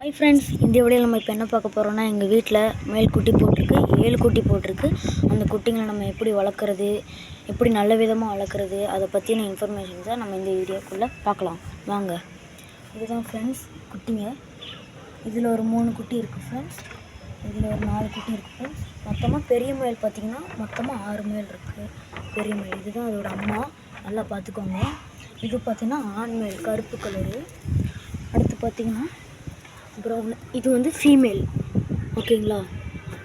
Hi friends, இந்த வீடியோவில் நம்ம இப்போ என்ன பார்க்க போகிறோம்னா, எங்கள் வீட்டில் மேல் குட்டி போட்டிருக்கு, 7 குட்டி போட்டிருக்கு. அந்த குட்டிங்களை நம்ம எப்படி வளர்க்குறது, எப்படி நல்ல விதமாக வளர்க்குறது, அதை பற்றின இன்ஃபர்மேஷன்ஸை நம்ம இந்த வீடியோக்குள்ளே பார்க்கலாம் வாங்க. இதுதான் ஃப்ரெண்ட்ஸ் குட்டிங்க. இதில் ஒரு 3 குட்டி இருக்குது ஃப்ரெண்ட்ஸ், இதில் ஒரு 4 குட்டி இருக்குது ஃப்ரெண்ட்ஸ். மொத்தமாக பெரிய முயல் பார்த்திங்கன்னா மொத்தமாக 6 முயல் இருக்குது. பெரிய முயல் இதுதான் அதோட அம்மா, நல்லா பார்த்துக்கோங்க. இது பார்த்திங்கன்னா ஆண் முயல், கருப்பு கலரு. அடுத்து பார்த்திங்கன்னா ப்ரௌன், இது வந்து ஃபீமேல், ஓகேங்களா.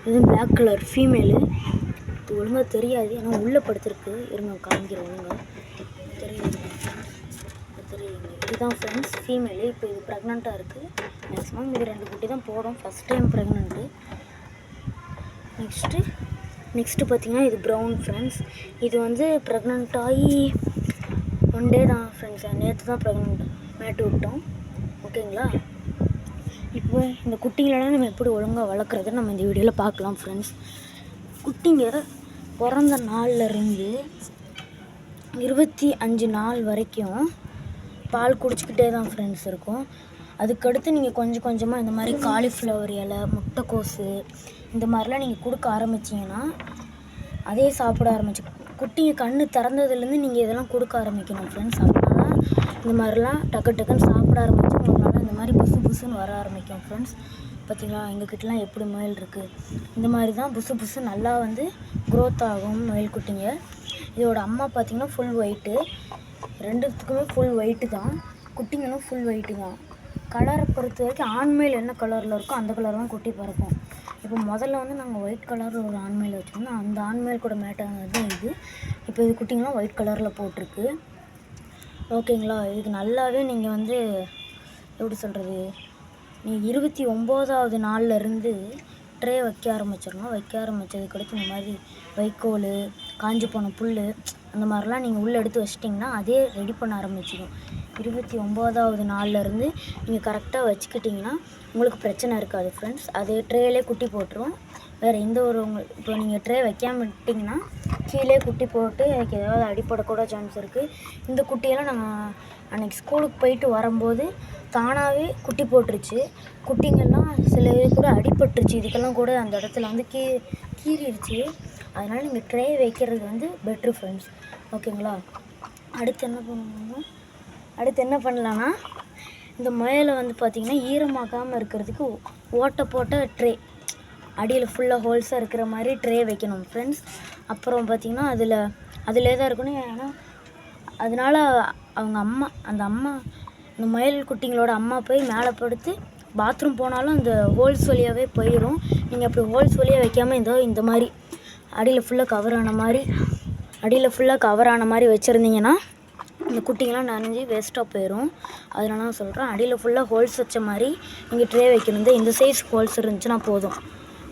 இது பிளாக் கலர் ஃபீமேலு. இது ஒழுங்காக தெரியாது, ஏன்னா உள்ளே படுத்துருக்கு. இருங்க காமிக்கிறேன் ஒழுங்காக. தெரியுது, இதுதான் ஃப்ரெண்ட்ஸ் ஃபீமேலு. இப்போ இது ப்ரெக்னெண்ட்டாக இருக்குது. மேக்ஸிமம் இது 2 குட்டி தான் போடும், ஃபஸ்ட் டைம் ப்ரெக்னென்ட்டு. நெக்ஸ்ட்டு பார்த்திங்கன்னா இது ப்ரௌன் ஃப்ரெண்ட்ஸ். இது வந்து ப்ரெக்னென்ட் ஆகி 1 டே தான் ஃப்ரெண்ட்ஸ், நேற்று தான் ப்ரெக்னென்ட் மேட்டு விட்டோம், ஓகேங்களா. இப்போ இந்த குட்டிங்களெல்லாம் நம்ம எப்படி ஒழுங்காக வளர்க்குறதுன்னு நம்ம இந்த வீடியோவில் பார்க்கலாம் ஃப்ரெண்ட்ஸ். குட்டிங்க பிறந்த நாள்லேருந்து 25 நாள் வரைக்கும் பால் குடிச்சிக்கிட்டே தான் ஃப்ரெண்ட்ஸ் இருக்கும். அதுக்கடுத்து நீங்கள் கொஞ்சம் கொஞ்சமாக இந்த மாதிரி காலிஃப்ளவர் இலை, முட்டைக்கோசு இந்த மாதிரிலாம் நீங்கள் கொடுக்க ஆரம்பிச்சிங்கன்னா அதே சாப்பிட ஆரம்பிச்சு. குட்டிங்க கண்ணு திறந்ததுலேருந்து நீங்கள் இதெல்லாம் கொடுக்க ஆரம்பிக்கணும் ஃப்ரெண்ட்ஸ். அப்படின்னா தான் இந்த மாதிரிலாம் டக்குன்னு சாப்பிட ஆரம்பிச்சு உங்களால் இந்த மாதிரி புசுன்னு வர ஆரம்பிக்கும் ஃப்ரெண்ட்ஸ். பார்த்திங்களா, எங்ககிட்டலாம் எப்படி முயல் இருக்குது, இந்த மாதிரி தான் புசு நல்லா வந்து க்ரோத் ஆகும் முயல் குட்டிங்க. இதோட அம்மா பார்த்திங்கன்னா ஃபுல் ஒயிட்டு, 2த்துக்குமே ஃபுல் ஒயிட்டு தான். குட்டிங்களும் ஃபுல் ஒயிட்டு தான். கலரை பொறுத்த வரைக்கும் ஆண்மேல் என்ன கலரில் இருக்கோ அந்த கலர் தான் குட்டி பறக்கும். இப்போ முதல்ல வந்து நாங்கள் ஒயிட் கலரில் ஒரு ஆண்மேல் வச்சுருந்தோம், அந்த ஆண்மேல் கூட மேட்டானது தான் இது. இப்போ இது குட்டிங்களாம் ஒயிட் கலரில் போட்டிருக்கு, ஓகேங்களா. இதுக்கு நல்லாவே நீங்கள் வந்து எப்படி சொல்கிறது, நீங்கள் 29வது நாள்லேருந்து ட்ரே வைக்க ஆரம்பிச்சிடணும். வைக்க ஆரம்பித்ததுக்கடுத்து இந்த மாதிரி வைக்கோல், காஞ்சி போன புல் அந்த மாதிரிலாம் நீங்கள் உள்ளே எடுத்து வச்சிட்டிங்கன்னா அதே ரெடி பண்ண ஆரம்பிச்சிடும். 29வது நாள்லேருந்து நீங்கள் கரெக்டாக வச்சுக்கிட்டிங்கன்னா உங்களுக்கு பிரச்சனை இருக்காது ஃப்ரெண்ட்ஸ். அது ட்ரேலே குட்டி போட்டுரும். வேறு எந்த ஒரு இப்போ நீங்கள் ட்ரே வைக்காமல் விட்டிங்கன்னா கீழே குட்டி போட்டு எனக்கு ஏதாவது அடிப்படக்கூட சான்ஸ் இருக்குது. இந்த குட்டியெல்லாம் நாங்கள் அன்றைக்கி ஸ்கூலுக்கு போயிட்டு வரும்போது தானாகவே குட்டி போட்டுருச்சு. குட்டிங்கள்லாம் சில இது கூட அடிபட்டுருச்சு, இதுக்கெல்லாம் கூட அந்த இடத்துல வந்து கீறிடுச்சு. அதனால் நீங்கள் ட்ரே வைக்கிறது வந்து பெட்ரு ஃப்ரெண்ட்ஸ், ஓகேங்களா. அடுத்து என்ன பண்ணலான்னா, இந்த முயலை வந்து பார்த்திங்கன்னா ஈரமாகாமல் இருக்கிறதுக்கு ஓட்டை போட்ட ட்ரே, அடியில் ஃபுல்லாக ஹோல்ஸாக இருக்கிற மாதிரி ட்ரே வைக்கணும் ஃப்ரெண்ட்ஸ். அப்புறம் பார்த்திங்கன்னா அதிலே தான் இருக்கணும். ஏன்னா அதனால் அந்த அம்மா இந்த முயல் குட்டிங்களோட அம்மா போய் மேலே படுத்து பாத்ரூம் போனாலும் அந்த ஹோல்ஸ் வழியாகவே போயிடும். நீங்கள் அப்படி ஹோல்ஸ் வழியாக வைக்காமல் இந்த மாதிரி அடியில் ஃபுல்லாக கவர் ஆன மாதிரி வச்சுருந்தீங்கன்னா இந்த குட்டிங்கெல்லாம் நனைஞ்சி வேஸ்ட்டாக போயிடும். அதனால நான் சொல்கிறேன், அடியில் ஃபுல்லாக ஹோல்ஸ் வச்ச மாதிரி நீங்கள் ட்ரே வைக்கணும். இந்த சைஸ் ஹோல்ஸ் இருந்துச்சுன்னா போதும்,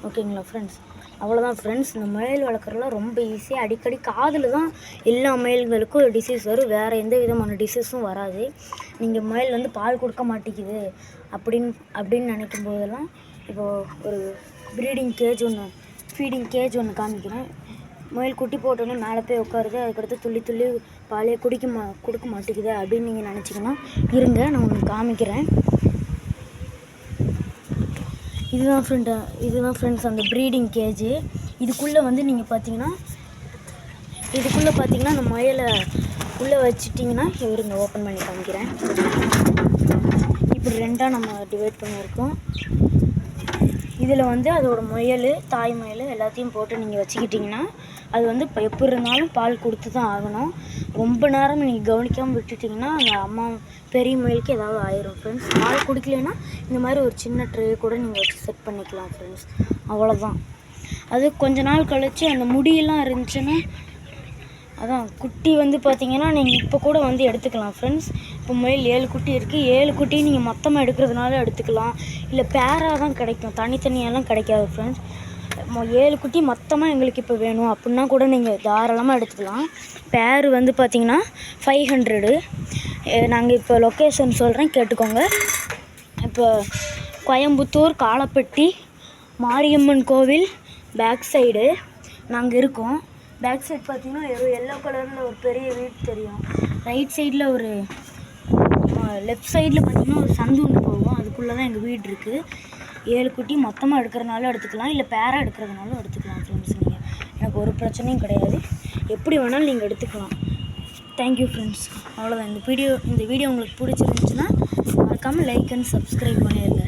ஓகேங்களா ஃப்ரெண்ட்ஸ். அவ்வளோதான் ஃப்ரெண்ட்ஸ். இந்த முயல் வளர்க்குறதுலாம் ரொம்ப ஈஸியாக. அடிக்கடி காதில் தான் எல்லா முயல்களுக்கும் ஒரு டிசீஸ் வரும், வேறு எந்த விதமான டிசீஸும் வராது. நீங்கள் முயல் வந்து பால் கொடுக்க மாட்டேங்குது அப்படின்னு நினைக்கும் போதெல்லாம் இப்போது ஒரு ஃபீடிங் கேஜ் ஒன்று காமிக்கிறேன். முயல் குட்டி போட்டோன்னே மேலே போய் உட்காருது, அதுக்கடுத்து துள்ளி பாலே கொடுக்க மாட்டேங்குது அப்படின்னு நீங்கள் நினச்சிங்கன்னா இருங்க, நான் உங்களுக்கு காமிக்கிறேன். இதுதான் ஃப்ரெண்ட்ஸ் அந்த ப்ரீடிங் கேஜு. இதுக்குள்ளே வந்து நீங்கள் பார்த்தீங்கன்னா அந்த முயலை உள்ளே வச்சிட்டிங்கன்னா, இருங்க ஓப்பன் பண்ணி காமிக்கிறேன். இப்படி 2ஆக நம்ம டிவைட் பண்ணியிருக்கோம். இதில் வந்து அதோட முயல், தாய் முயல் எல்லாத்தையும் போட்டு நீங்கள் வச்சுக்கிட்டிங்கன்னா அது வந்து இப்போ எப்படி இருந்தாலும் பால் கொடுத்து தான் ஆகணும். ரொம்ப நேரம் நீங்கள் கவனிக்காமல் விட்டுட்டிங்கன்னா அந்த அம்மா பெரிய முயலுக்கு ஏதாவது ஆயிரும் ஃப்ரெண்ட்ஸ். பால் குடிக்கலைன்னா இந்த மாதிரி ஒரு சின்ன ட்ரே கூட நீங்கள் வச்சு செட் பண்ணிக்கலாம் ஃப்ரெண்ட்ஸ், அவ்வளோதான். அது கொஞ்ச நாள் கழித்து அந்த முடியெல்லாம் இருந்துச்சுன்னா, அதான் குட்டி வந்து பார்த்திங்கன்னா நீங்கள் இப்போ கூட வந்து எடுத்துக்கலாம் ஃப்ரெண்ட்ஸ். இப்போ முயல் 7 குட்டி இருக்குது, 7 குட்டியும் நீங்கள் மொத்தமாக எடுக்கிறதுனால எடுத்துக்கலாம், இல்லை பேராக தான் கிடைக்கும், தனித்தனியாலாம் கிடைக்காது ஃப்ரெண்ட்ஸ். 7 குட்டி மொத்தமாக எங்களுக்கு இப்போ வேணும் அப்படின்னா கூட நீங்கள் தாராளமாக எடுத்துக்கலாம். பேர் வந்து பார்த்திங்கன்னா 500. நாங்கள் இப்போ லொக்கேஷன் சொல்கிறேன், கேட்டுக்கோங்க. இப்போ கோயம்புத்தூர் காலப்பட்டி மாரியம்மன் கோவில் பேக் சைடு நாங்கள் இருக்கோம். பேக் சைடு பார்த்திங்கன்னா எல்லோ கலரில் ஒரு பெரிய வீடு தெரியும். ரைட் சைடில் லெஃப்ட் சைடில் பார்த்திங்கன்னா ஒரு சந்து ஒன்று போகும், அதுக்கு குட்டிக்குள்ளே தான் எங்கள் வீடு இருக்குது. 7 குட்டி மொத்தமாக எடுக்கிறனாலும் எடுத்துக்கலாம், இல்லை பேராக எடுக்கிறதுனாலும் எடுத்துக்கலாம் ஃப்ரெண்ட்ஸ். நீங்கள் எனக்கு ஒரு பிரச்சனையும் கிடையாது, எப்படி வேணாலும் நீங்கள் எடுத்துக்கலாம். Thank you friends. அவ்வளோதான். இந்த வீடியோ உங்களுக்கு பிடிச்சிருந்துச்சுன்னா மறக்காமல் லைக் அண்ட் சப்ஸ்கிரைப் பண்ணிடுங்க.